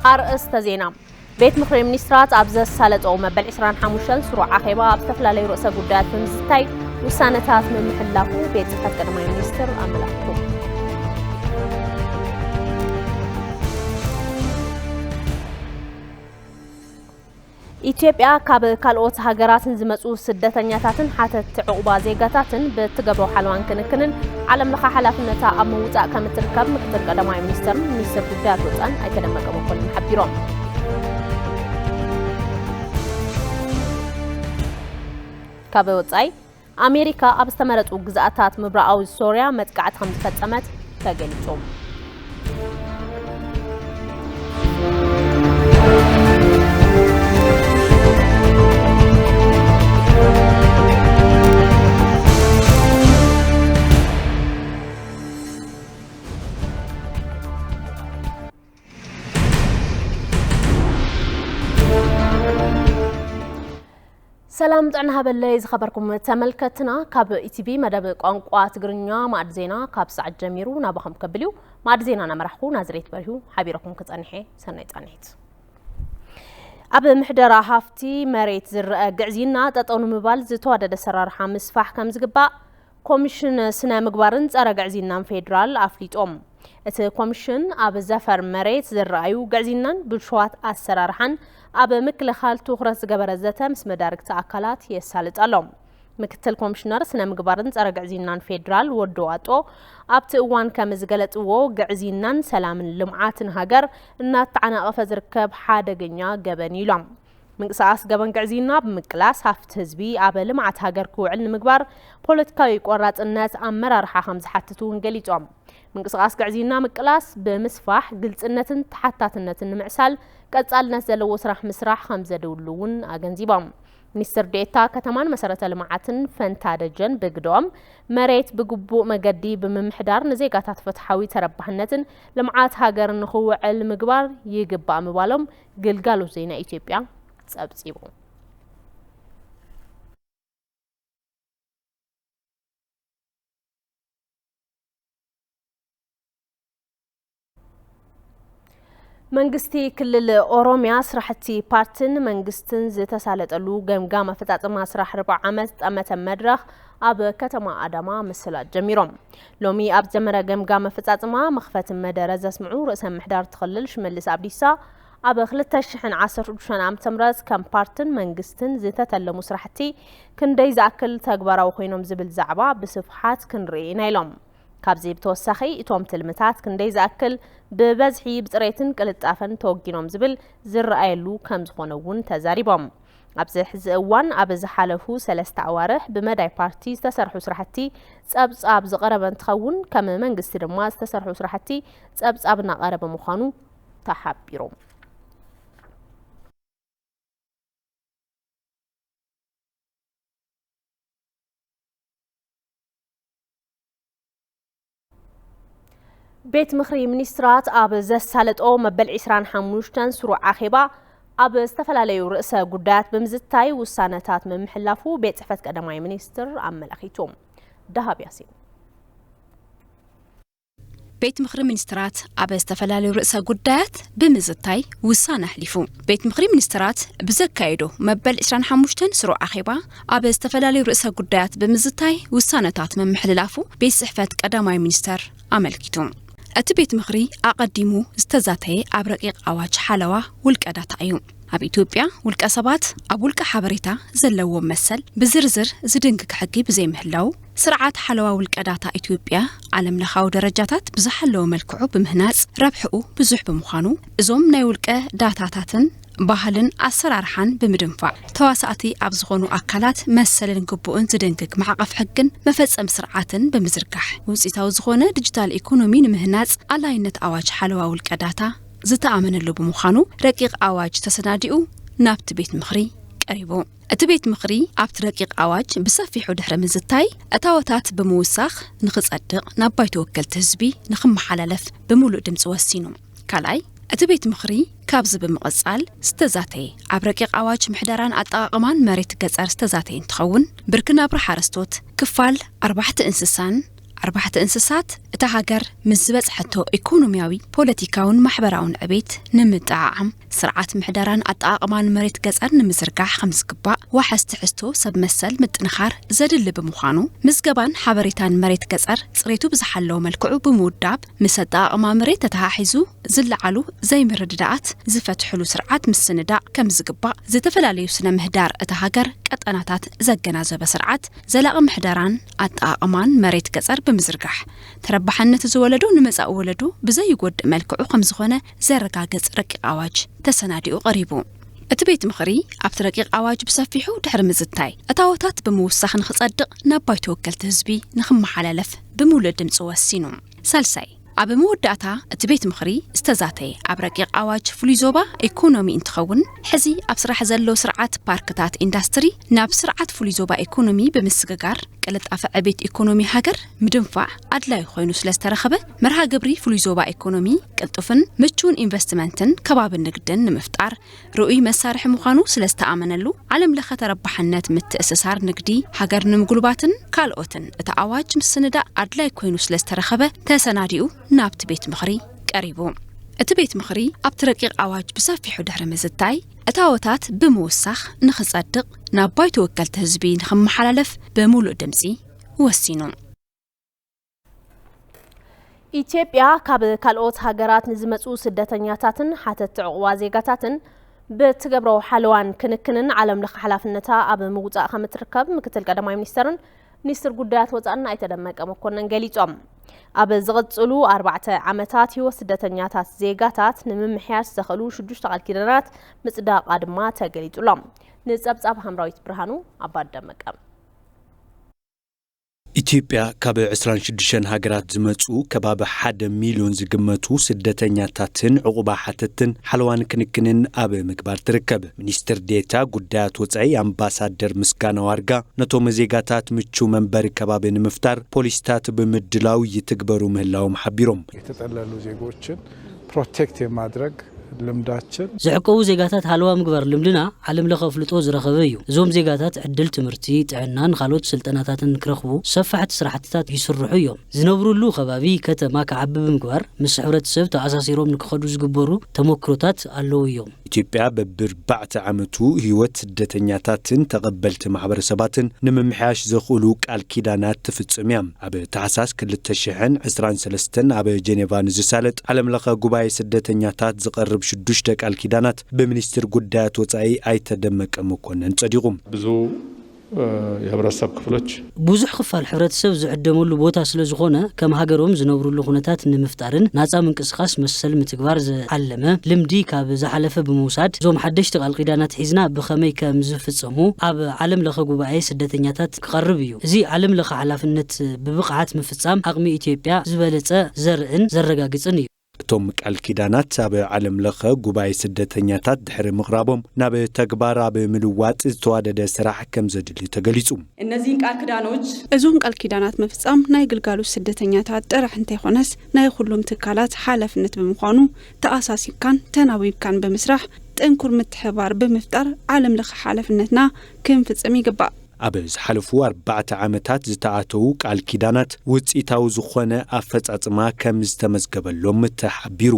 أرأست زينة بيت مخري منيسترات أبزس سالة مبل 25 سروع عخيبة أبستفلا لي رؤسة قدات مزتاي وسانتات من محلافو بيت صفات قدماء منيستر أملاكو إثيوبيا كالوت هاجراتن زمسؤول سدتنياتاتن حتى عقبة زيجاتاتن بتجبروا حلوان كنكنن على ملخا حلافنتا أموتا كمتركب مكتر قدماء منيستر قدات وطن أي كلام مقام كل محبيرون كابوتاي أمريكا أبستمرت وجزءات مبرأة سوريا متقعد 5 فتمات تجلتهم سلام دعنا هبليز خبركم تملكتنا كاب إتبي مدب قنقوات غرنيا مع زينا كاب ساعة جميرو نابخم كبليو مع زينا نمرحكو نازريت بريو حبيركم كتانحي سنيت انحيت أب محدرة هافتي مريت زر قعزينا تطون مبال زتوادد سرار حامس فاح كم زقباء كوميشن سنة مقبارن زارة قعزينا فيدرال أفليت ات كوميشن أب زفر مريت زر رايو قعزينا بلشوات السرارحان أب مكل خالتو خرس جبرزته مس مدارك تأكلات يسالت ألوم مكتل كومشنر سنة مقبارن ترجع زينان فيدرال ودواتو أبت وان كمزجلت وو جعزينان سلام اللمعات هاجر النات عنا قفز ركب حادة جنيا جبني لام من قصاص جبن جعزينا بمكلاس هفت هزبي أب لمعات هاجر كوعل مقبار بوليتيكاي قرات الناس أمر رح خمس حتتون قليتهم من قصاص جعزينا مكلاس بمسفاح قلت النتن تحتات النتن معسال قصال نزل وسرح مسرح 5 دولون أجنزيبهم منستر ديتا كتمان مسارة المعاتن فانتادجن بقدوم مريت بقبو مقدي بممحدار نزيقاتات فتحاوي تربحنتن لمعات هاجر نخوع المقبار يقبع مبالهم قلقالو زينا إثيوبيا تسابسيبو منجستي كل أوروميا سرحتي بارتن منجستن زتسالتلو جمجامة فتاة مسرح 4 عامات أمة مدرخ أب كتما أدما مسلات جميرهم لومي أب جمرة جمجامة فتاة ما مخفت مدرزة سمعو رأس محدار تخلل شملس أبديسا أب خلت الشحن 10 عام تمرز كم بارتن منجستن زتتل مسرحتي كن دايز أكل تكبر وخينهم زبل زعبا بصفحات كن رينا لهم كابزي بتوسخي اتوم تلمتات كندي زاكل ببزحي بطريتن قلطافن توغينوم زبل زرأيلو كم زخونون تزاريبهم ابزح زوان ابز حالفو 3 عوارح بمداي بارتي تسرحو سرحتي صابصاب زقربن تخون كم منغست دما تسرحو سرحتي صابصابنا قرب مخانو تحبيرو بيت مخري منيسترات أب زسالت أو مبل 25 سروع عخيبة أب استفلالي رؤسة قدات بمزتاي والسانتات من محلافو بيت صفات قدماء منيستر عمل أخيتهم دهب ياسين بيت مخري منيسترات أب استفلالي رؤسة قدات بمزتاي والسانة حليفو بيت مخري منيسترات بزكايدو مبل 25 سروع عخيبة أب استفلالي رؤسة قدات بمزتاي والسانتات من محلافو بيت صفات قدماء منيستر عمل أخيتهم أتبيت مخري أقدمو استزاتي عبرقيق أواج حلوة والكادات عيوم أب إثيوبيا والكاسبات أبولك حبريتا زلو مسل بزرزر زدنك حقي بزي مهلاو سرعات حلوة والكادات إثيوبيا عالم لخاو درجاتات بزحلو ملكعو بمهناس ربحو بزح بمخانو زوم نايولك داتاتاتن ባህልን ኣሰራርሓን ብምድንፋዕ ተዋሳእቲ ኣብ ዝኾኑ ኣካላት መሰልን ግቡእን ዝድንግግ ማዕቐፍ ሕግን መፈጸም ስርዓትን ብምዝርጋሕ ውፅኢታዊ ዝኾነ ዲጂታል ኢኮኖሚ ንምህናጽ ኣላይነት ኣዋጅ ሓለዋ ውልቀ ዳታ ዝተኣመነሉ ብምዃኑ ረቂቕ ኣዋጅ ተሰናዲኡ ናብቲ ቤት ምኽሪ ቀሪቡ እቲ ቤት ምኽሪ ኣብቲ ረቂቕ ኣዋጅ ብሰፊሑ ድሕሪ ምዝታይ እታወታት ብምውሳኽ ንኽጸድቕ ናብ ባይቶ ወከልቲ ህዝቢ ንኽመሓላለፍ ብምሉእ ድምፂ ወሲኑ ካልኣይ እቲ ቤት ምኽሪ ካብዚ ብምቕጻል ዝተዛተየ ኣብ ረቂቕ ኣዋጅ ምሕደራን ኣጠቓቕማን መሬት ገጸር ዝተዛተየ እንትኸውን ብርክናብሪ ሓረስቶት ክፋል 4 እንስሳን أربعة إنساسات تهاجر مزبط حتى إقتصادي بوليتيكاون محبراون عبيت نمتعام سرعات محدران أطاقمان مريت جزر نمزرقاح 5 قباء وحست حستو سب مسل متنخار زاد اللي بمخانو مزقبان حبريتان مريت جزر صريتو بزحلو ملكعو بموداب مسدا أما مريت تهاحزو زل علو زي مرددات زفتحلو سرعات مسندا كم زقباء زي تفلاليو سنة مهدار تهاجر كأناتات زجنازة بسرعات زلاق محدران أطاقمان مريت جزر بمزرقاح تربحن تزولدو نمزق ولدو بزي يقود ملكعو 5 خونه زرقا جز رقيق أواج تسناديو قريبو اتبيت مخري ابت رقيق أواج بسفيحو دحر مزتاي اتاوتات بموسخ نخصدق ناباي توكلت هزبي نخم حلالف بمولد دمص وسينو سالساي اب موداتا اتبيت مخري استزاتي اب رقيق أواج فليزوبا ايكونومي انتخون حزي اب سراح زلو سرعات باركتات اندستري ناب سرعات فليزوبا ايكونومي بمسغغار قلت اف عبيت ايكونومي هاجر مدنفع ادلاي خوينو سلسترخبه مرها قبري فليزوبا ايكونومي قلطفن مچون انفستمنتن كباب النقدن نمفتار رؤي مسارح مخانو سلستامنلو علم لخ تربحنات متاسسار نقدي هاجر نمغلوباتن كالوتن اتاواج مسندا ادلاي خوينو سلسترخبه تسناديو نابت بيت مخري قريبو اتبيت مخري ابترقيق أواج بسفيحو دحر مزتاي اتاوتات بموسخ نخصدق ناباي توكلت هزبي نخم حلالف بمولو دمسي وسينو ኢትዮጵያ ካብ ካልኦት ሃገራት ንዝመጹ ስደተኛታትን ሓተት ዕቁባ ዜጋታትን በትገብሮ ሓለዋን ክንክንን ዓለም ለኸ ሓላፍነታ ኣብ ምውጻእ ከምትርከብ ምክትል ቀዳማይ ሚኒስተርን ሚኒስትር ጉዳያት ወጻእና ኣይተደመቀ መኮነን ገሊጾም ኣብ ዝቕጽሉ 4 ዓመታት ህይወት ስደተኛታት ዜጋታት ንምምሕያሽ ዘኸሉ 6 ቃል ኪዳናት ምጽዳቕ ድማ ተገሊጹሎም ንጸብጻብ ሐምራዊት ብርሃኑ ኣባደመቀ ኢትዮጵያ ካብ 26 ሃገራት ዝመጹ ከባቢ 1 ሚሊዮን ዝግመቱ ስደተኛታትን ዕቁባ ሓተትን ሓለዋን ክንክንን ኣብ ምግባር ትርከብ ሚኒስትር ዴታ ጉዳያት ወጻኢ ኣምባሳደር ምስጋና ዋርጋ ነቶም ዜጋታት ምቹ መንበሪ ከባቢ ንምፍጣር ፖሊስታት ብምድላው ይትግበሩ ምህላዎም ሓቢሮም የተጠለሉ ዜጎችን ፕሮቴክት የማድረግ ልምዳችን ዝዕቀቡ ዜጋታት ሃለዋ ምግባር ልምድና ዓለም ለኸ ፍልጦ ዝረኸበ እዩ እዞም ዜጋታት ዕድል ትምህርቲ ጥዕናን ካልኦት ስልጠናታትን ክረኽቡ ሰፋሕቲ ስራሕትታት ይስርሑ እዮም ዝነብሩሉ ከባቢ ከተማ ከዓብብ ምግባር ምስ ሕብረተሰብ ተኣሳሲሮም ንክኸዱ ዝግበሩ ተሞክሮታት ኣለዉ እዮም ኢትዮጵያ በ4 ዓመቱ ህይወት ስደተኛታትን ተቐበልቲ ማሕበረሰባትን ንምምሕያሽ ዘኽእሉ ቃል ኪዳናት ትፍጽም እያ ኣብ ታሕሳስ 2023 ኣብ ጀኔቫ ንዝሳለጥ ዓለም ለኸ ጉባኤ ስደተኛታት ዝቐርብ 6 ቃል ኪዳናት በሚኒስትር ጉዳያት ወጻኢ ኣይተደመቀ መኮነን ጸዲቁም ብዙ የህብረተሰብ ክፍሎች ብዙሕ ክፋል ሕብረተሰብ ዝዕደመሉ ቦታ ስለ ዝኾነ ከም ሃገሮም ዝነብሩሉ ኩነታት ንምፍጣርን ናጻ ምንቅስቓስ መሰል ምትግባር ዝዓለመ ልምዲ ካብ ዝሓለፈ ብምውሳድ ዞም ሓደሽቲ ቃል ኪዳናት ሒዝና ብኸመይ ከም ዝፍጸሙ ኣብ ዓለም ለኸ ጉባኤ ስደተኛታት ክቐርብ እዩ እዚ ዓለም ለኸ ሓላፍነት ብብቕዓት ምፍጻም ዓቕሚ ኢትዮጵያ ዝበለጸ ዘርእን ዘረጋግጽን እዩ ቶም ቃል ኪዳናት ኣብ ዓለም ለኸ ጉባኤ ስደተኛታት ድሕሪ ምቕራቦም ናብ ተግባር ኣብ ምልዋጥ ዝተዋደደ ስራሕ ከም ዘድሊ ተገሊጹ እነዚህን ቃል ኪዳኖች እዞም ቃል ኪዳናት መፍጻም ናይ ግልጋሎት ስደተኛታት ጥራሕ እንተይኾነስ ናይ ሁሉም ትካላት ሓላፍነት ብምዃኑ ተኣሳሲካን ተናዊብካን በመስራሕ ጥንኩር ምትሕባር ብምፍጣር ዓለም ለኸ ሓላፍነትና ክንፍጽም ይግባእ ኣብ ዝሓለፉ 4 ዓመታት ዝተኣተው ቃል ኪዳናት ውጽኢታዊ ዝኾነ ኣፈጻጽማ ከም ዝተመዝገበሎም ተሓቢሩ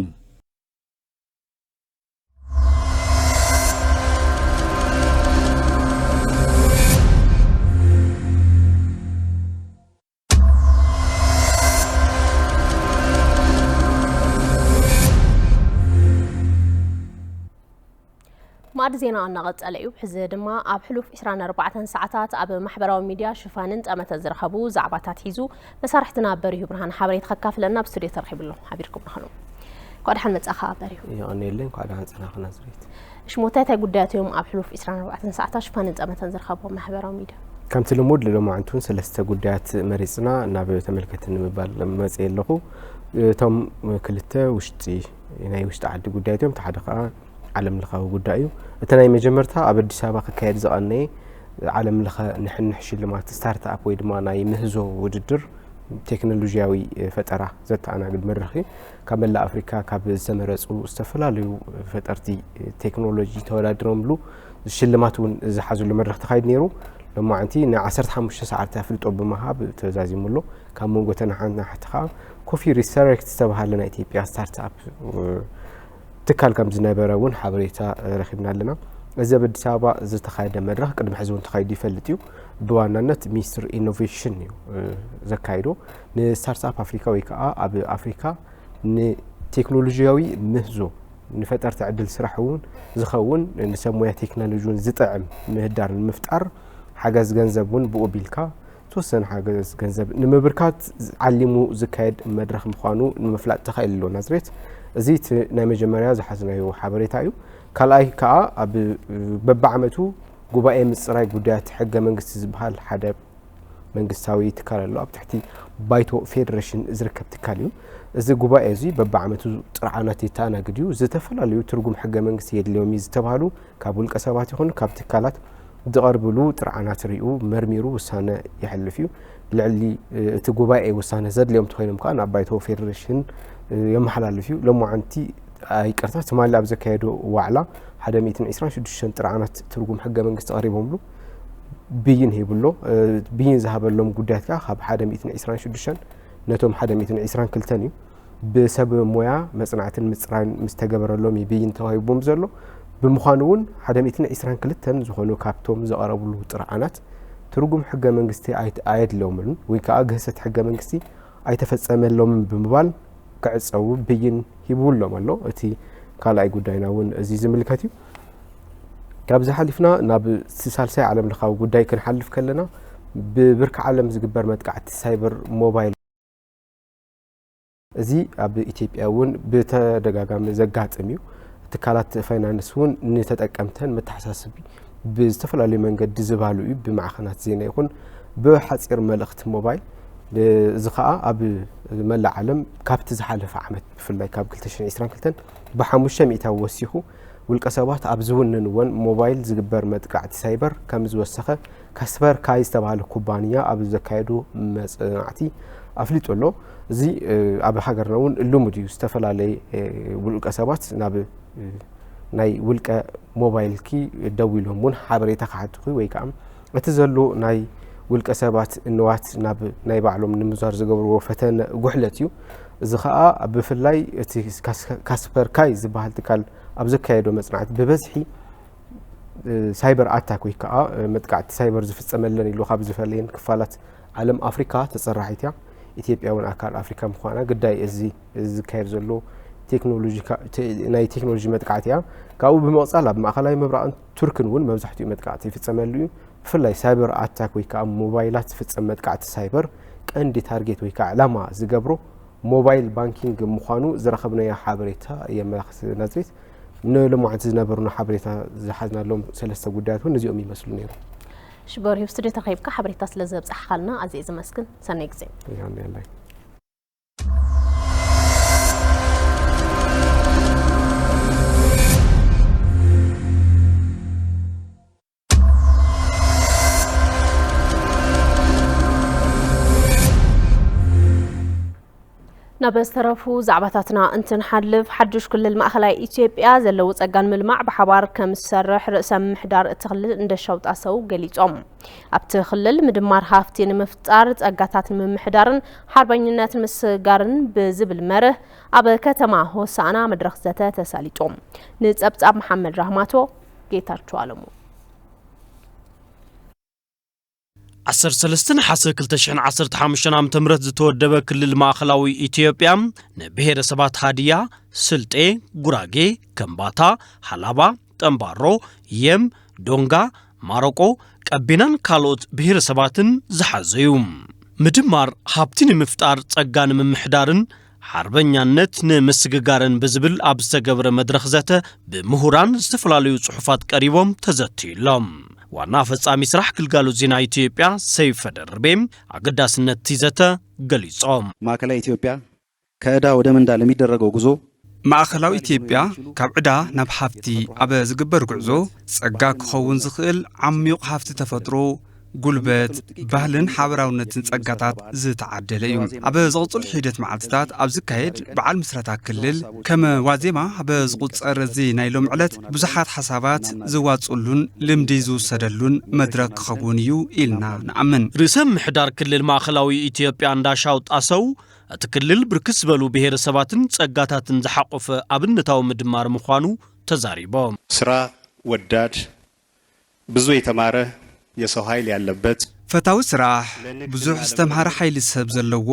ማድ ዜና እናቀጸለ እዩ ሕዚ ድማ ኣብ ሕሉፍ 24 ሰዓታት ኣብ ማሕበራዊ ሚድያ ሽፋንን ጠመተ ዝረኸቡ ዛዕባታት ሒዙ መሳርሕትና በሪሁ ብርሃን ሓበሬት ከካፍለና ብስቱዲዮ ተረኺብሎ ሓቢርኩም ንኽኑ ኳድሓን መጻኻ በሪሁ ይቕኒልን ኳድሓን ጽናኽና ዝሬት ሽሞታይታይ ጉዳያትዮም ኣብ ሕሉፍ 24 ሰዓታት ሽፋንን ጠመተን ዝረኸቡ ማሕበራዊ ሚድያ ከምቲ ልሙድ ለሎማዓንቱን ሰለስተ ጉዳያት መሪጽና ናብ ተመልከትን ንምባል መጽ የለኹ እቶም ክልተ ውሽጢ ናይ ውሽጢ ዓዲ ጉዳያትዮም ተሓደ ከዓ ዓለም ለኸ ጉዳዩ እተናይ መጀመርታ ኣብ አዲስ አበባ ከካየድ ዘቐነየ ዓለም ለኸ ንሕንሕ ሽልማት ስታርትኣፕ ወይ ድማ ናይ ምህዞ ውድድር ቴክኖሎጂያዊ ፈጠራ ዘተኣናግድ መድረኽ ካብ መላ ኣፍሪካ ካብ ዝተመረጹ ዝተፈላለዩ ፈጠርቲ ቴክኖሎጂ ተወዳድሮምሉ ሽልማት እውን ዝሓዙሉ መድረኽ ተኻይድ ነይሩ لمعنتي ن 15 ساعات فلطو بمهاب تزازيملو كان منغوتنا حنا حتى خا كوفي ريسيركت تبعها إثيوبيا ستارت اب تكال كم زنبرون حبريتا رخبنا لنا إذا بدي سابا إذا تخيل مرة قدم حزون تخيل يفلتيو بوانانت ميستر إنوفيشن زكايرو ن ستارت اب أفريقيا ويكا أب أفريقيا ن تكنولوجياوي مهزو نفتر تعدل سرحون زخون نسموها تكنولوجيون زطعم مهدار المفتر حاجز جنزبون بقبيلكا توسن حاجز جنزب نمبركات علموا زكايد مدرخ مخانو نمفلات تخيل له نظرت زيت نام جمريا زحزنايو حبريتايو كالاي كا اب ببعمتو غوباي مصراي غدات حق منغست زبحال حدا منغستاوي تكاللو اب تحتي بايتو فيدريشن زركب تكاليو እዚ ጉባኤ እዚ በባዓመቱ ጥርዓናት ይታናግዲዩ ዝተፈላልዩ ትርጉም ሕገ መንግስቲ የድልዮም ዝተባሃሉ ካብ ውልቀ ሰባት ይኹን ካብ ትካላት ዝቐርብሉ ጥርዓናት ሪኡ መርሚሩ ውሳነ ይሕልፍ እዩ ልዕሊ እቲ ጉባኤ ውሳነ ዘድልዮም ተኮይኖም ከዓ ናብ ባይቶ ፌደሬሽን የመሓላልፍ እዩ ለማዓንቲ ኣይቅርታ ትማሊ ኣብ ዘካየዶ ዋዕላ 126 ጥርዓናት ትርጉም ሕገ መንግስቲ ቀሪቦምሉ ብይን ሂብሎ ብይን ዝሃበሎም ጉዳያት ከዓ ካብ 126 نتوم حدا 122 እዩ بسبب مويا مصنعتن مصراን مستገበረሎም ይብይን ተዋሂቦም ዘሎ ብምዃኑውን 122 ዝኾኑ ካፕቶም ዘቀረብሉ ጥርዓናት ትርጉም ሕገ መንግስቲ ኣይድለውምን ወይ ከዓ ገሰት ሕገ መንግስቲ ኣይተፈጸመሎም ብምባል ክዕጸው ብይን ሂብሎም ኣሎ እቲ ካልኣይ ጉዳይናውን እዚ ዝምልከት እዩ ካብዚ ሓሊፍና ናብ ሳልሳይ ዓለም ለኻዊ ጉዳይ ክንሓልፍ ከለና ብብርኪ ዓለም ዝግበር መጥቃዕቲ ሳይበር ሞባይል እዚ ኣብ ኢትዮጵያውን በተደጋጋሚ ዘጋጥም እዩ ትካላት ፋይናንስውን ንተጠቀምተን መተሓሳስቢ ብዝተፈላለዩ መንገዲ ዝባሉ እዩ ብማዕኸናት ዜና ይኹን ብሓፂር መልእኽቲ ሞባይል እዚ ከዓ ኣብ መላእ ዓለም ካብቲ ዝሓለፈ ዓመት ብፍላይ ካብ 2022 ብ500 ወሲኹ ውልቀ ሰባት ኣብ ዝውንንዎን ሞባይል ዝግበር መጥቃዕቲ ሳይበር ከም ዝወሰኸ ካስፐር ካይ ዝተባሃለ ኩባንያ ኣብ ዘካየዱ መጽናዕቲ أفليت الله زي أبي حجر نون اللومدي استفلالي ولك سبات ناب ناي ولك موبايل كي دويلهم من حبريت قعد ويكام أتزلوا ناي ولك سبات النوات ناب ناي بعلم من مزار زجبر وفتن جحلتيو زخاء بفلاي كاسبر كاي زبهال تكال أبزك كيدو مصنعات ببزحي سايبر أتاك ويكا متقعد سايبر زفت أملني لو خابز فلين كفالات عالم أفريقيا تصرحيتها إثيوبيا وأكال أفريقيا مخوانا قداي إزي كاير زلو ناي تكنولوجي متقعتها كاو بمقصالة بمأخلاي مبرأة تركنون مبزحتو متقعتي في تسملو فلاي سايبر أتاك ويكا موبايلات في تسمى متقعت سايبر كأندي تارجيت ويكا علامة زقبرو موبايل بانكينج مخوانو زرخبنا يا حابريتها يا ملخص نزريت نلو معتزنا برنا حابريتها زحزنا لهم سلسة قداتهم نزيهم يمثلون يرو شبار يفسدي تخيبك حبريت تسلزب صحالنا عزيز مسكن سنة زين يعني الله نبسترفو زعباتاتنا انت نحلف حدش كل المأخلاء إثيوبيا زلو تسقان ملمع بحوار كم السرح رأسا محدار التخلل عند الشوط أسو قليتهم ابتخلل مدمار هافتين مفتار تسقاتات من محدارن حربينات المسقارن بزبل مره أبا كتما هو سانا مدرخ زتا تساليتهم نتسابت أب محمد رحماتو جيتار توالمو 13 حاسة كلتشحن 15 عام تمرت زتودب كل الماخلاوي إثيوبيا نبهر سبات هادية سلطة غراغي كمباتا حلابا تنبارو يم دونغا ماروكو كابينان كالوت بهر سباتن زحزيوم مدمار حابتين مفتار تسقان من محدارن حربنيانت نمسققارن بزبل أبستقبر مدرخزته بمهوران استفلاليو صحفات قريبهم تزتيلهم وانا فصامي سرح كلغالو زينا ኢትዮጵያ ሰይፈ ደርቤም አገዳስነት ይዘተ ገልጾም ማዕከላዊ ኢትዮጵያ ከዕዳ ወደ ምንዳ ለሚደረገው ጉዞ ማዕከላዊ ኢትዮጵያ ካብ ዕዳ ናብ ሃፍቲ አበ ዝግበር ጉዕዞ ጸጋ ክኸውን ዝኽእል ዓሚቕ ሃፍቲ ተፈጥሮ ጉልበት ባህልን ሓበራውነትን ጸጋታት ዝተዓደለ እዩ ኣብ ዝቕጽል ሒደት መዓልትታት ኣብ ዝካየድ በዓል ምስረታ ክልል ከም ዋዜማ ኣብ ዝቝጸር እዚ ናይ ሎም ዕለት ብዙሓት ሓሳባት ዝዋጽሉን ልምዲ ዝውሰደሉን መድረክ ክኸውን እዩ ኢልና ንኣምን ርእሰ ምሕዳር ክልል ማእኸላዊ ኢትዮጵያ እንዳሻው ጣሰው እቲ ክልል ብርክስ ዝበሉ ብሄረሰባትን ጸጋታትን ዝሓቆፈ ኣብነታዊ ምድማር ምዃኑ ተዛሪቦም ስራ ወዳድ ብዙ የተማረ የሰው ኃይል ያለበት ፈታዊ ስራሕ ብዙሕ ዝተምሃረ ኃይሊ ሰብ ዘለዎ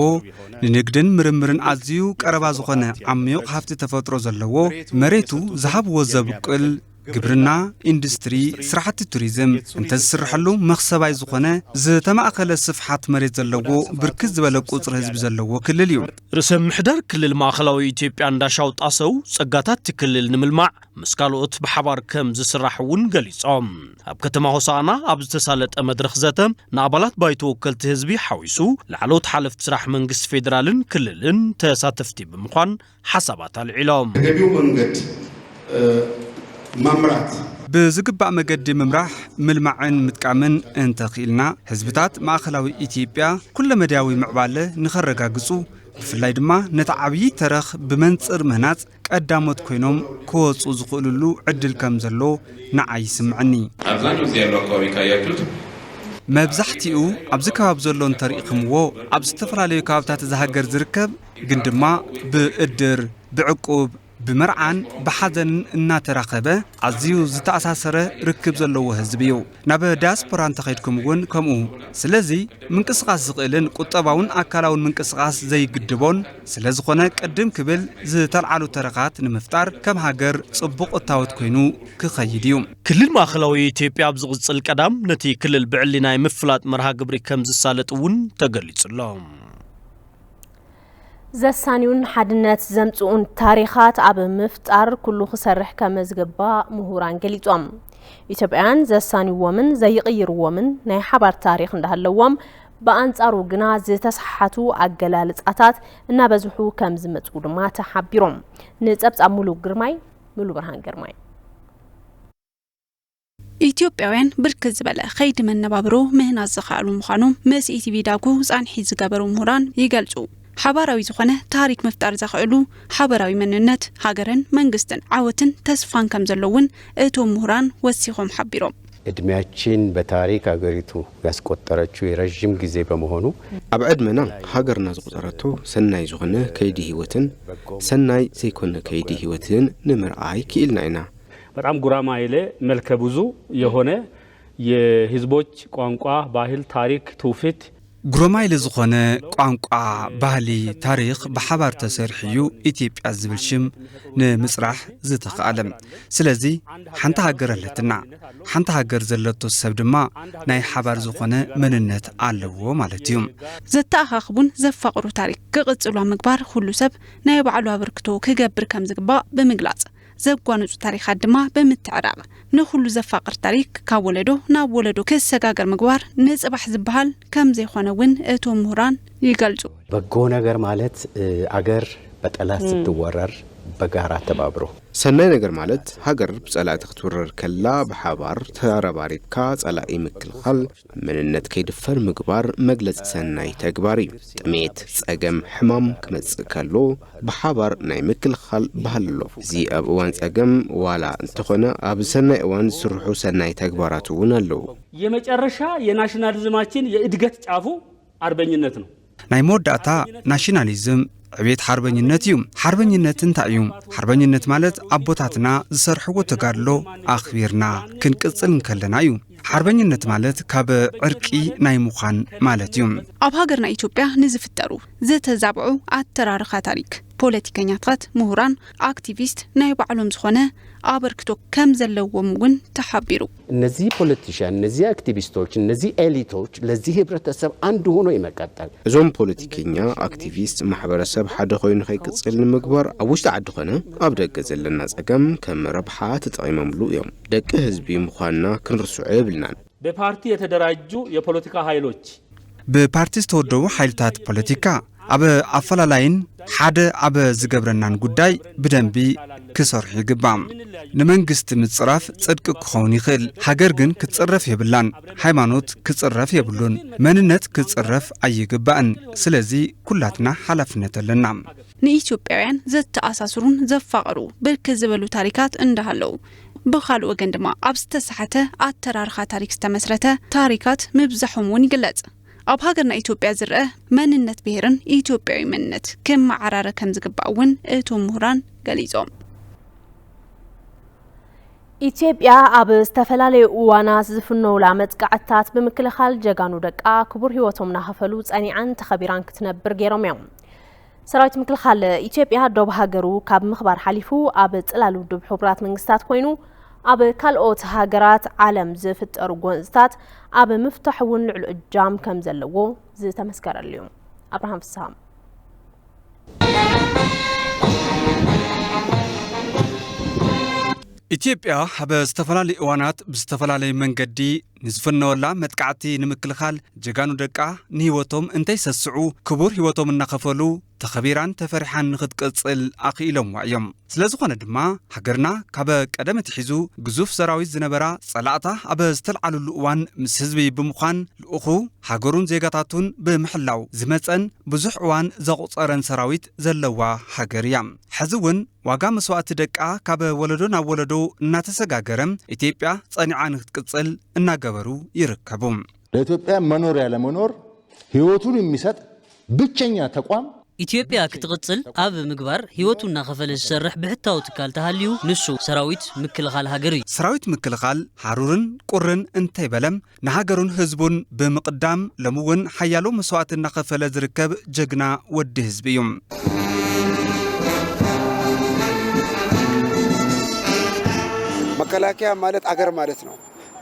ንንግድን ምርምርን ኣዝዩ ቀረባ ዝኾነ ዓሚቕ ሃብቲ ተፈጥሮ ዘለዎ መሬቱ ዝሃብዎ ዘብቅል ግብርና ኢንዱስትሪ ስራሕቲ ቱሪዝም እንተዝስርሐሉ መኽሰባይ ዝኾነ ዝተማእከለ ስፍሓት መሬት ዘለዎ ብርክት ዝበለ ቁጽሪ ህዝቢ ዘለዎ ክልል እዩ ርእሰ ምሕዳር ክልል ማእኸላዊ ኢትዮጵያ እንዳሻው ጣሰው ጸጋታት ክልል ንምልማዕ ምስ ካልኦት ብሓባር ከም ዝስራሕ እውን ገሊጾም ኣብ ከተማ ሆሳዕና ኣብ ዝተሳለጠ መድረኽ ዘተ ንኣባላት ባይቶ ወከልቲ ህዝቢ ሓዊሱ ላዕለዎት ሓለፍቲ ስራሕ መንግስቲ ፌደራልን ክልልን ተሳተፍቲ ብምዃን ሓሳባት ኣልዒሎም ገቢው መንገድ መምራት ብዝግባእ መገዲ ምምራሕ ምልማዕን ምጥቃምን እንተኽኢልና ህዝብታት ማእኸላዊ ኢትዮጵያ ኩለ መድያዊ ምዕባለ ንኸረጋግጹ ብፍላይ ድማ ነቲ ዓብዪ ተረኽ ብመንጽር ምህናጽ ቀዳሞት ኮይኖም ክወፁ ዝኽእሉሉ ዕድል ከም ዘሎ ንዓይ ይስምዐኒ አብዛኛው እዚህ ያለው አካባቢ ካያችሁት መብዛሕቲኡ ኣብዚ ከባቢ ዘሎ እንተሪኢኹምዎ ኣብ ዝተፈላለዩ ከባብታት ዝሃገር ዝርከብ ግን ድማ ብእድር ብዕቁብ بمرعان بحزن እናተራኸበ ኣዝዩ ዝተኣሳሰረ ርክብ ዘለዎ ህዝቢ እዩ ናብ ዲያስፖራ እንተኸይድኩም እውን ከምኡ ስለዚ ምንቅስቓስ ዝኽእልን ቁጠባውን ኣካላውን ምንቅስቓስ ዘይግድቦን ስለዝኾነ ቅድም ክብል ዝተልዓሉ ተረኻት ንምፍጣር ከም ሃገር ጽቡቕ እታወት ኮይኑ ክኸይድ እዩ ክልል ማእኸላዊ ኢትዮጵያ ኣብ ዝቕጽል ቀዳም ነቲ ክልል ብዕሊ ናይ ምፍላጥ መርሃ ግብሪ ከም ዝሳለጥ እውን ተገሊጹሎም ዘሳኒውን ሓድነት ዘምጽኡን ታሪኻት ኣብ ምፍጣር ኩሉ ክሰርሕ ከም ዝግባእ ምሁራን ገሊጾም ኢትዮጵያውያን ዘሳኒዎምን ዘይቕይርዎምን ናይ ሓባር ታሪኽ እንዳሃለዎም በአንጻሩ ግና ዝተሰሓቱ ኣገላልጻታት እናበዝሑ ከም ዝመጹ ድማ ተሓቢሮም ንጸብጻብ ሙሉ ብርሃን ግርማይ ኢትዮጵያውያን ብርክት ዝበለ ኸይድ መነባብሮ ምህናት ዝኻሉ ምዃኖም ምስ ኢቲቪ ዳጉ ጻንሒ ዝገበሩ ምሁራን ይገልጹ ሓባራዊ ዝኾነ ታሪክ መፍጣር ዘኽእሉ ሓባራዊ መንነት ሃገርን መንግስትን ዓወትን ተስፋን ከም ዘለውን እቶም ምሁራን ወሲኾም ሓቢሮም እድሜያችን በታሪክ ሀገሪቱ ያስቆጠረችው የረጅም ጊዜ በመሆኑ ኣብ ዕድመና ሀገርና ዝቆጠረቱ ሰናይ ዝኾነ ከይዲ ህይወትን ሰናይ ዘይኮነ ከይዲ ህይወትን ንምርአይ ክኢልና ኢና በጣም ጉራማይሌ መልከ ብዙ የሆነ የህዝቦች ቋንቋ ባህል ታሪክ ትውፊት ጉራማይሌ ዝኾነ ቋንቋ ባህሊ ታሪክ በሓባር ተሰርሕዩ ኢትዮጵያ ዝብል ሽም ንምጽራሕ ዝተኻለም ስለዚ ሓንታ ሃገር ኣለትና ሓንታ ሃገር ዘለቶ ሰብ ድማ ናይ ሓባር ዝኾነ መንነት ኣለዎ ማለት እዩ ዘተኣኻኽቡን ዘፋቕሩ ታሪክ ክቕጽሉ ምግባር ሁሉ ሰብ ናይ ባዕሉ አበርክቶ ክገብር ከም ዝግባእ ብምግላጽ ዘጓንጹ ታሪኻት ድማ ብምትዕራቕ ንኹሉ ዘፋቅር ታሪክ ካብ ወለዶ ናብ ወለዶ ክሰጋገር ምግባር ንጽባሕ ዝበሃል ከም ዘይኾነውን እቶም ምሁራን ይገልጹ በጎ ነገር ማለት አገር በጠላት ስትወረር በጋራ ተባብሮ ሰናይ ነገር ማለት ሀገር በጸላት ክትወረር ከላ በሓባር ተራባሪካ ጸላኢ ምክልኻል መንነት ከይድፈር ምግባር መግለጽ ሰናይ ተግባር እዩ ጥሜት ጸገም ሕማም ክመጽእ ከሎ በሓባር ናይ ምክልኻል ባህል ኣሎ እዚ ኣብ እዋን ጸገም ዋላ እንተኾነ ኣብ ሰናይ እዋን ዝስርሑ ሰናይ ተግባራት እውን ኣለዉ የመጨረሻ የናሽናሊዝማችን የእድገት ጫፉ አርበኝነት ነው ናይ መወዳእታ ናሽናሊዝም عبيت حربنيነት እዩ حربنيነት እንታይ እዩ حربنيነት ማለት አቦታትና ዝሰርሕዎ ተጋድሎ አኽቢርና ክንቅጽል ከለና እዩ حربنيነት ማለት ካብ ዕርቂ ናይ ሙኻን ማለት እዩ ኣብ ሃገርና ኢትዮጵያ ንዝፍጠሩ ዝተዛብዑ አተራርኻ ታሪክ ፖለቲከኛታት ምሁራን አክቲቪስት ናይ ባዕሎም ዝኾነ አበርክቶ ከም ዘለዎም ውን ተሓቢሩ እነዚህ ፖለቲሽያን እነዚህ አክቲቪስቶች እነዚህ ኤሊቶች ለዚህ ህብረተሰብ አንድ ሆኖ ይመቀጠል እዞም ፖለቲከኛ አክቲቪስት ማህበረሰብ ሓደ ኮይኑ ከይቅጽል ንምግባር ኣብ ውሽጢ ዓዲ ኾነ ኣብ ደገ ዘለና ጸገም ከም ረብሓ ተጠቂመምሉ እዮም ደቂ ህዝቢ ምዃንና ክንርስዑ ይብልናን በፓርቲ የተደራጁ የፖለቲካ ኃይሎች በፓርቲ ተወደው ኃይልታት ፖለቲካ ኣብ ኣፈላላይን ሓደ ኣብ ዝገብረናን ጉዳይ ብደንቢ ክሰርሕ ይግባእ ንመንግስቲ ምጽራፍ ጽድቅ ክኸውን ይኽእል ሃገር ግን ክትጽረፍ የብላን ሃይማኖት ክትጽረፍ የብሉን መንነት ክትጽረፍ ኣይግባእን ስለዚ ኩላትና ሓላፍነት ኣለና ንኢትዮጵያውያን ዘተኣሳስሩን ዘፋቀሩ ብርክት ዝበሉ ታሪካት እንዳሃለው በኻል ወገን ድማ ኣብ ዝተሳሓተ ኣተራርኻ ታሪክ ዝተመስረተ ታሪካት ምብዛሖም እውን ይግለጽ ኣብ ሃገርና ኢትዮጵያ ዝርአ መንነት ብሄርን ኢትዮጵያዊ መንነት ከመዓራረ ከም ዝግባእ እውን እቶም ምሁራን ገሊጾም ኢትዮጵያ ኣብ ዝተፈላለዩ እዋናት ዝፍነውላ መጥቃዕትታት ብምክልኻል ጀጋኑ ደቃ ክቡር ህይወቶም ናኸፈሉ ጸኒዓን ተኸቢራን ክትነብር ገይሮም እዮም ሰራዊት ምክልኻል ኢትዮጵያ ዶብ ሃገሩ ካብ ምኽባር ሓሊፉ ኣብ ጽላል ውድብ ሕቡራት መንግስታት ኮይኑ ኣብ ካልኦት ሃገራት ዓለም ዝፍጠሩ ጎንፅታት ኣብ ምፍታሕ እውን ልዕሉ እጃም ከም ዘለዎ ዝተመስከረሉ እዩ አብርሃም ፍሳም ኢትዮጵያ ኣብ ዝተፈላለዩ እዋናት ብዝተፈላለዩ መንገዲ ንዝፍነወላ መጥቃዕቲ ንምክልኻል ጀጋኑ ደቃ ንህይወቶም እንተይሰስዑ ክቡር ህይወቶም እናኸፈሉ ተኸቢራን ተፈሪሓን ንኽትቀጽል ኣኽኢሎምዋ እዮም ስለዝኾነ ድማ ሃገርና ካብ ቀደም ትሒዙ ግዙፍ ሰራዊት ዝነበራ ጸላእታ ኣብ ዝተልዓለሉ እዋን ምስ ህዝቢ ብምዃን ልኡኹ ሃገሩን ዜጋታቱን ብምሕላው ዝመፀን ብዙሕ እዋን ዘቑፀረን ሰራዊት ዘለዋ ሃገር እያ ሕዚ እውን ዋጋ መስዋዕቲ ደቃ ካብ ወለዶ ናብ ወለዶ እናተሰጋገረም ኢትዮጵያ ጸኒዓ ንኽትቅጽል እናገበሩ ይርከቡ ለኢትዮጵያ መኖር ያለ መኖር ህይወቱን የሚሰጥ ብቸኛ ተቋም ኢትዮጵያ ክትቅጽል ኣብ ምግባር ህይወቱን እናኸፈለ ዝሰርሕ ብሕታው ትካል ተሃልዩ ንሱ ሰራዊት ምክልኻል ሃገር እዩ ሰራዊት ምክልኻል ሃሩርን ቁርን እንተይበለም ንሃገሩን ህዝቡን ብምቕዳም ለምውን ሓያሎ መስዋዕቲ እናኸፈለ ዝርከብ ጀግና ወዲ ህዝቢ እዩ መከላከያ ማለት አገር ማለት ነው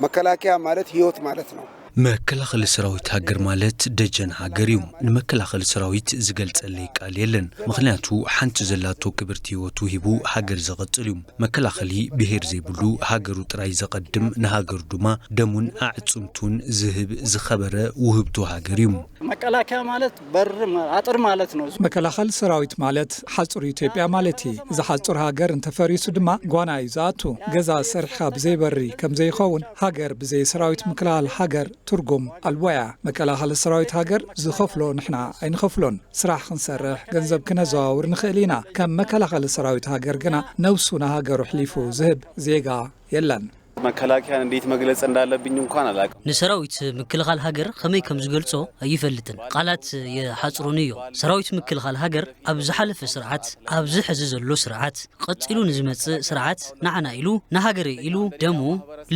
መከላከያ ማለት ህይወት ማለት ነው መከላኸሊ ሰራዊት ሃገር ማለት ደጀን ሃገር እዩ ንመከላኸሊ ሰራዊት ዝገልጸለይ ቃል የለን ምክንያቱ ሓንቲ ዘላቶ ክብርቲ ህይወቱ ሂቡ ሃገር ዘቐጽል እዩ መከላኸሊ ብሄር ዘይብሉ ሃገሩ ጥራይ ዘቐድም ንሃገሩ ድማ ደሙን አዕጽምቱን ዝህብ ዝኸበረ ውህብቱ ሃገር እዩ መከላከያ ማለት በር አጥር ማለት ነው መከላኸሊ ሰራዊት ማለት ሓጹር ኢትዮጵያ ማለት እዩ ዝሓጹር ሃገር እንተፈሪሱ ድማ ጓናይ ዛቱ ገዛ ሰርሕኻ ብዘይበሪ ከም ዘይኸውን ሃገር ብዘይ ሰራዊት ምክልኻል ሃገር ترجم الوعي مكلاخل السراويت هاجر زخفلو نحنا أين خفلون سرح خنسرح جنزب كنا زاور نخلينا كم مكلاخل السراويت هاجر جنا نوسونا هاجر حليفو ذهب زيجا يلن መከላከያ እንዴት መግለጽ እንዳለብኝ እንኳን አላውቅም ንሰራዊት ምክልኻል ሃገር ከመይ ከም ዝገልጾ አይፈልጥን ቃላት የሐጽሩን እዩ ሰራዊት ምክልኻል ሃገር ኣብ ዝሓለፈ ስርዓት ኣብ ዝሕዝ ዘሎ ስርዓት ቀጽሉ ንዝመጽእ ስርዓት ንዓና ኢሉ ንሃገር ኢሉ ደሙ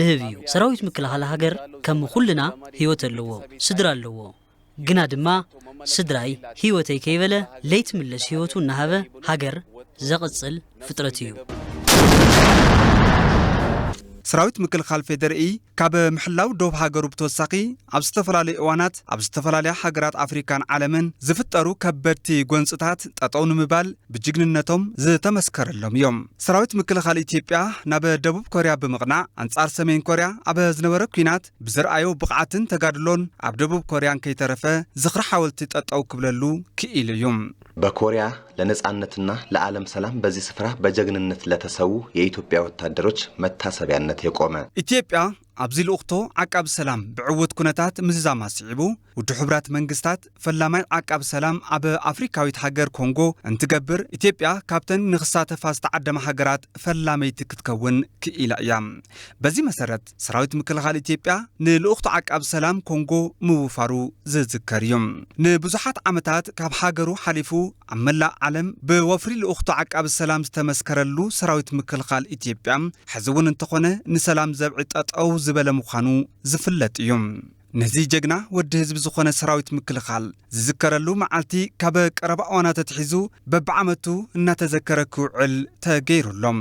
ልህብ እዩ ሰራዊት ምክልኻል ሃገር ከም ኩልና ህይወት ኣለዎ ስድራ ኣለዎ ግና ድማ ስድራይ ህይወተይ ከይበለ ለይት ምለስ ህይወቱ እናሃበ ሃገር ዘቕጽል ፍጥረት እዩ ሰራዊት ምክልኻል ፌደራሊ ካብ ምሕላው ዶብ ሃገሩ ብተወሳኺ ኣብ ዝተፈላለዩ እዋናት ኣብ ዝተፈላለዩ ሃገራት ኣፍሪካን ዓለምን ዝፍጠሩ ከበድቲ ጎንፅታት ጠጠው ንምባል ብጅግንነቶም ዝተመስከረሎም እዮም ሰራዊት ምክልኻል ኢትዮጵያ ናብ ደቡብ ኮርያ ብምቕናዕ አንጻር ሰሜን ኮርያ ኣብ ዝነበረ ኩናት ብዝርአዮ ብቕዓትን ተጋድሎን ኣብ ደቡብ ኮርያን ከይተረፈ ዝኽሪ ሓወልቲ ጠጠው ክብለሉ ክኢሉ እዩ በኮሪያ ለነጻነትና ለዓለም ሰላም በዚህ ስፍራ በጀግንነት ለተሰዉ የኢትዮጵያ ወታደሮች መታሰቢያነት የቆመ ኢትዮጵያ ኣብዚ ልኡኽቶ ዓቃብ ሰላም ብዕውት ኩነታት ምዝዛም ኣስዒቡ ውድ ሕብራት መንግስታት ፈላማይ ዓቃብ ሰላም ኣብ ኣፍሪካዊት ሃገር ኮንጎ እንትገብር ኢትዮጵያ ካብተን ንኽሳተፋ ዝተዓደመ ሃገራት ፈላመይቲ ክትከውን ክኢላ እያ በዚ መሰረት ሰራዊት ምክልኻል ኢትዮጵያ ንልኡኽቶ ዓቃብ ሰላም ኮንጎ ምውፋሩ ዝዝከር እዩ ንብዙሓት ዓመታት ካብ ሃገሩ ሓሊፉ ኣብ መላእ ዓለም ብወፍሪ ልኡኽቶ ዓቃብ ሰላም ዝተመስከረሉ ሰራዊት ምክልኻል ኢትዮጵያ ሕዚ እውን እንተኾነ ንሰላም ዘብዒ ጠጠው ዝበለ ምዃኑ ዝፍለጥ እዩ ነዚ ጀግና ወዲ ህዝቢ ዝኾነ ሰራዊት ምክልኻል ዝዝከረሉ መዓልቲ ካብ ቀረባ እዋናት ተትሒዙ በብዓመቱ እናተዘከረ ክውዕል ተገይሩሎም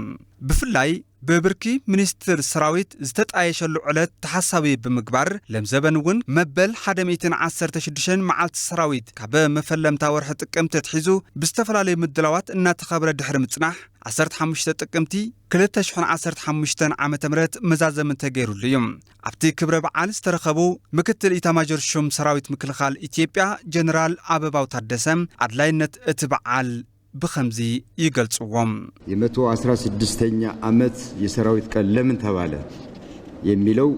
ብፍላይ ببركي منستر سراويت زتطايشلو علت تحسابي بمقبر لمزبنون مبل 116 معلت سراويت كاب مفلمتا ورح تقمت تحيزو بستفلالي مدلوات اناتخبر دحر مصنح 15 تقمتي 2015 عام تمرت مزازم تغيرو اليوم ابتي كبر بعال استرخبو مكتل إتاماجر شوم سراويت مكلخال إثيوبيا جنرال أباباو تادسم عدلاينت اتبعال بخمزي يقلصوهم يمتو 16ኛ ዓመት የሰራዊት ቀን ለምን ተባለ የሚለው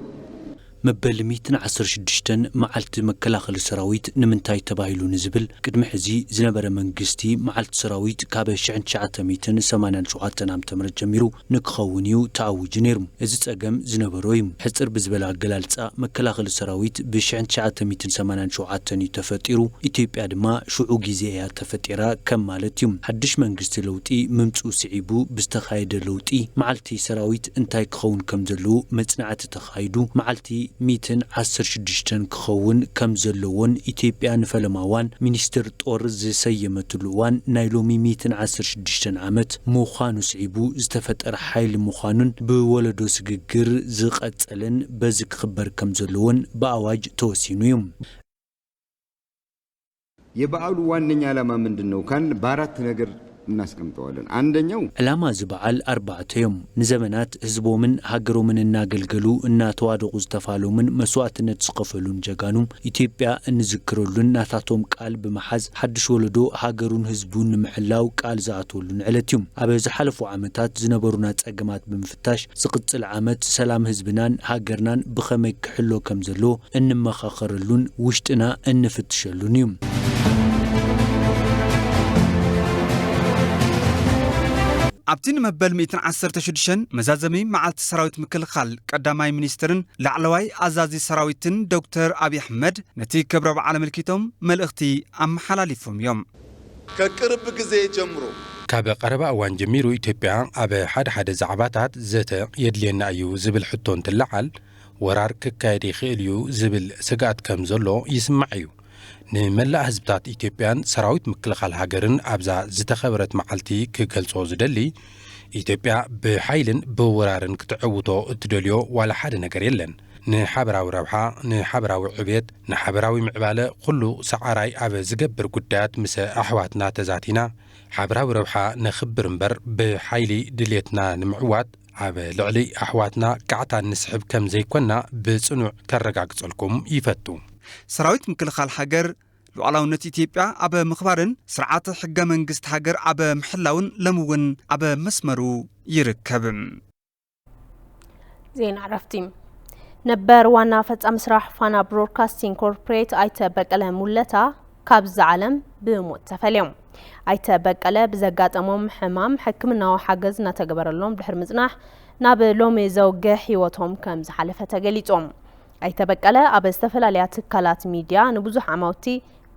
مبل 116 معلت مكلاخل سراويت نمنتاي تبايلو نزبل قدم حزي زنبر منغستي معلت سراويت كاب 1987 عام تمر جميرو نكخونيو تعوج نيرم እዚ ጸገም ዝነበሮይም ሕጽር ብዝበላ ገላልጻ መከላኸሊ ሰራዊት ብ1987 ተፈጢሩ ኢትዮጵያ ድማ ሽዑ ጊዜ ያ ተፈጢራ ከም ማለት እዩ ሓድሽ መንግስቲ ለውጢ ምምጹ ስዒቡ ብዝተኻየደ ለውጢ ማዓልቲ ሰራዊት እንታይ ክኸውን ከም ዘለዎ መጽናዕቲ ተኻይዱ ማዓልቲ 116 ክኸውን ከም ዘለዎን ኢትዮጵያ ንፈለማዋን ሚኒስትር ጦር ዝሰየመትሉዋን ናይ ሎሚ 116 ዓመት ምዃኑ ስዒቡ ዝተፈጠረ ሓይሊ ምዃኑን ብወለዶ ስግግር ዝቐጸልን በዚ ክኽበር ከም ዘለዎን በአዋጅ ተወሲኑ እዩ የበዓሉ ዋነኛ ዓላማ ምንድነው ካን በአራት ነገር እናስቀምጠዋለን አንደኛው ዓላማ ዝበዓል አርባዕተዮም ንዘመናት ህዝቦምን ሀገሮምን እናገልገሉ እና ተዋደቁ ዝተፋሎምን መስዋዕትነት ዝከፈሉን ጀጋኑም ኢትዮጵያ እንዝክረሉን ናታቶም ቃል በመሐዝ ሐድሽ ወለዶ ሀገሩን ህዝቡን ንምሕላው ቃል ዘአተሉን ዕለትዮም አበ ዝሓለፉ ዓመታት ዝነበሩና ጸገማት በመፍታሽ ዝቅጽል ዓመት ሰላም ህዝብናን ሀገርናን ብኸመይ ክሕሎ ከም ዘሎ እንመኻኸረሉን ውሽጥና እንፍትሸሉን እዩ ኣብቲን መበል 116 መዛዘሚ ማዓልቲ ሰራዊት ምክልኻል ቀዳማይ ሚኒስትርን ላዕለዋይ አዛዚ ሰራዊትን ዶክተር አብይ አሕመድ ነቲ ክብረ በዓል መልኪቶም መልእኽቲ አመሓላሊፎም እዮም ከቅርብ ጊዜ ጀምሮ ካብ ቀረባ እዋን ጀሚሩ ኢትዮጵያ ኣብ ሓደ ዛዕባታት ዘተ የድልየና እዩ ዝብል ሕቶ እንትለዓል ወራር ክካየድ ይኽእል እዩ ዝብል ስጋት ከም ዘሎ ይስማዕ እዩ ንመላእ ህዝብታት ኢትዮጵያን ሰራዊት ምክልኻል ሃገርን ኣብዛ ዝተኸበረት መዓልቲ ክገልጾ ዝደሊ ኢትዮጵያ ብሓይልን ብወራርን ክትዕውቶ እትደልዮ ዋላ ሓደ ነገር የለን ንሓበራዊ ረብሓ ንሓበራዊ ዕብየት ንሓበራዊ ምዕባለ ኩሉ ሰዓራይ ኣብ ዝገብር ጉዳያት ምስ ኣሕዋትና ተዛቲና ሓበራዊ ረብሓ ንኽብር እምበር ብሓይሊ ድልየትና ንምዕዋት ኣብ ልዕሊ ኣሕዋትና ቃዕታ ንስሕብ ከም ዘይኮና ብጽኑዕ ከረጋግጸልኩም ይፈቱ ሰራዊት ምክልኻል ሃገር ሉዓላውነት ኢትዮጵያ ኣብ ምኽባርን ስርዓተ ሕገ መንግስት ሃገር ኣብ ምሕላውን ለምውን ኣብ መስመሩ ይርከብ ዜና ዕረፍቲ ነበር ዋና ፈጻሚ ስራሕ ፋና ብሮድካስቲንግ ኮርፖሬት ኣይተ በቀለ ሙለታ ካብ ዝዓለም ብሞት ተፈልዮም ኣይተ በቀለ ብዘጋጠሞም ሕማም ሕክምናዊ ሓገዝ እናተገበረሎም ድሕሪ ምጽናሕ ናብ ሎሚ ዘውግሕ ህይወቶም ከም ዝሓለፈ ተገሊጾም ኣይተ በቀለ ኣብ ዝተፈላለዩ ትካላት ሚድያ ንብዙሕ ዓመውቲ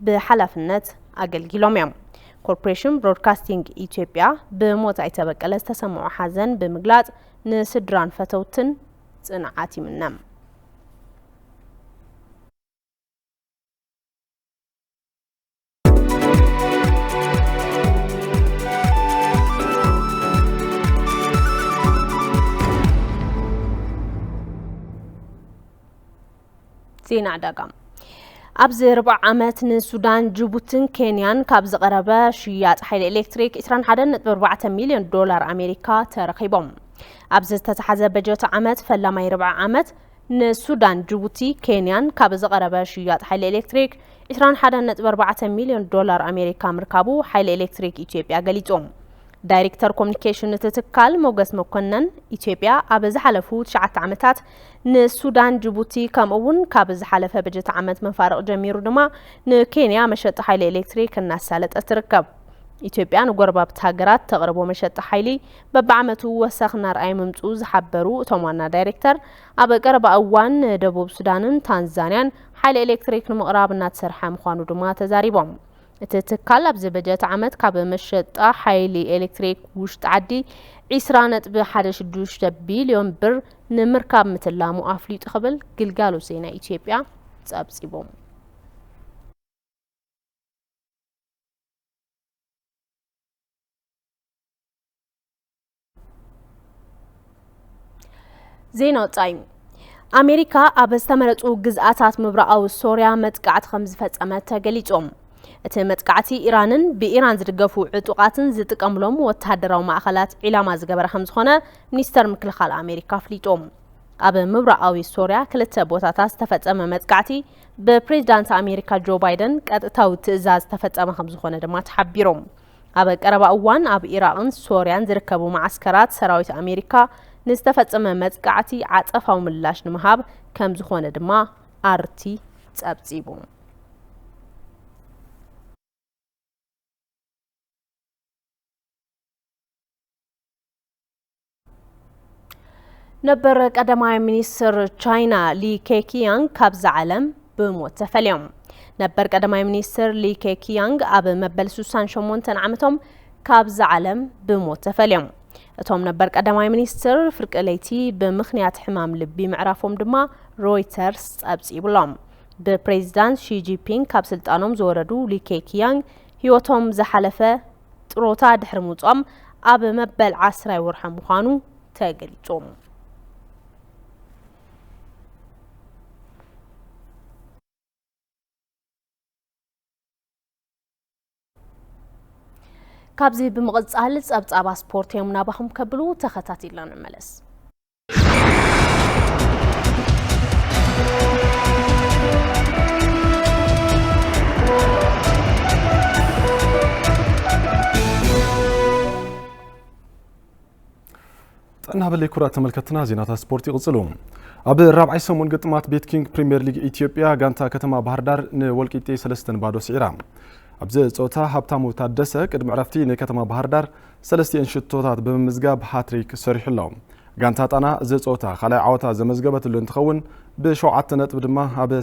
ብሓላፍነት ኣገልጊሎም እዮም ኮርፖሬሽን ብሮድካስቲንግ ኢትዮጵያ ብሞት ኣይተ በቀለ ዝተሰምዖ ሓዘን ብምግላጽ ንስድራን ፈተውትን ጽንዓት ይምነም ዜና ዳጋም ኣብዚ 4 ዓመት ንሱዳን ጅቡቲን ኬንያን ካብ ዝቀረበ ሽያጥ ሓይሊ ኤሌክትሪክ 21.4 ሚልዮን ዶላር ኣሜሪካ ተረኺቦም ኣብዚ ዝተተሓዘ በጀት ዓመት ፈላማይ 4 ዓመት ንሱዳን ጅቡቲ ኬንያን ካብ ዝቀረበ ሽያጥ ሓይሊ ኤሌክትሪክ 21.4 ሚልዮን ዶላር ኣሜሪካ ምርካቡ ሓይሊ ኤሌክትሪክ ኢትዮጵያ ገሊጾም ዳይሬክተር ኮሙኒኬሽን ትትካል ሞገስ መኮነን ኢትዮጵያ ኣብ ዝሓለፉ 9 ዓመታት ንሱዳን ጅቡቲ ከምኡውን ካብ ዝሓለፈ በጀት ዓመት መፋረቕ ጀሚሩ ድማ ንኬንያ መሸጢ ሓይሊ ኤሌክትሪክ እናሳለጠት ትርከብ ኢትዮጵያ ንጎረባብቲ ሃገራት ተቕርቦ መሸጢ ሓይሊ በብዓመቱ ወሳኽና ርኣይ ምምፁ ዝሓበሩ እቶም ዋና ዳይሬክተር ኣብ ቀረባ እዋን ደቡብ ሱዳንን ታንዛንያን ሓይሊ ኤሌክትሪክ ንምቕራብ እናተሰርሐ ምዃኑ ድማ ተዛሪቦም እቲ ትካል ኣብዚ በጀት ዓመት ካብ መሸጣ ሓይሊ ኤሌክትሪክ ውሽጢ ዓዲ 20.16 ቢልዮን ብር ንምርካብ ምትላሙ ኣፍሊጡ ክብል ግልጋሎት ዜና ኢትዮጵያ ጸብጺቦም زينو تايم أمريكا أبستمرت جزءات مبرأة سوريا متقعت 5 فتمات تجليتهم. متقعتي إيرانن بإيران زرقفوا عطوقاتن زتقاملهم وتهدروا مأخلات علامة زقبر خمسخونة منيستر مكلخال أمريكا فليتهم. أب مبرأة سوريا كلتا بوتاتاس تفتم متقعتي ببريزيدانت أمريكا جو بايدن كاتتاو تئزاز تفتم خمسخونة دما تحبيرهم. أب قرب أوان أب إيران سوريان زركبوا معسكرات سراويت أمريكا نستفتم متقعتي عطفاو ملاش نمهاب كم زخونة دما أرتي تأبتيبهم. نبر قدماي منيستر تشاينا لي كيكيانغ كابز عالم بموت تفليهم. نبر قدماي منيستر لي كيكيانغ أب مبل سوسان شمونتن عمتهم كابز عالم بموت تفليهم. اتهم نبر قدماي منيستر فرق ليتي بمخنيات حمام لبي معرفهم دما رويترز أبسيبلهم. ببريزيدانت شي جي بينغ كاب سلطانهم زوردو لي كيكيانغ هيوتهم زحلفة تروتا دحر موصኦም أب مبل 10 ورحم مخانو تاقليتهم. كابزي بمقصال صبصابا سبورت يومنا بخم كبلو تخاتاتيلنا نملس طنا بلي كرة تملكتنا زينات سبورت يقصلهم اب الرابع سمون قطمات بيت كينج بريمير ليج اثيوبيا غانتا كتما بحر دار نولقيتي 3 بادو سعيرا ابز صوتا حبتامو تادسه قدم عرفتي نكتما بحر دار 3 شتوتات بمزغاب هاتريك سريحلهم غانتا طنا ز صوتا خلاي عوتا زمزغبت لنتخون ب7 نطب دما اب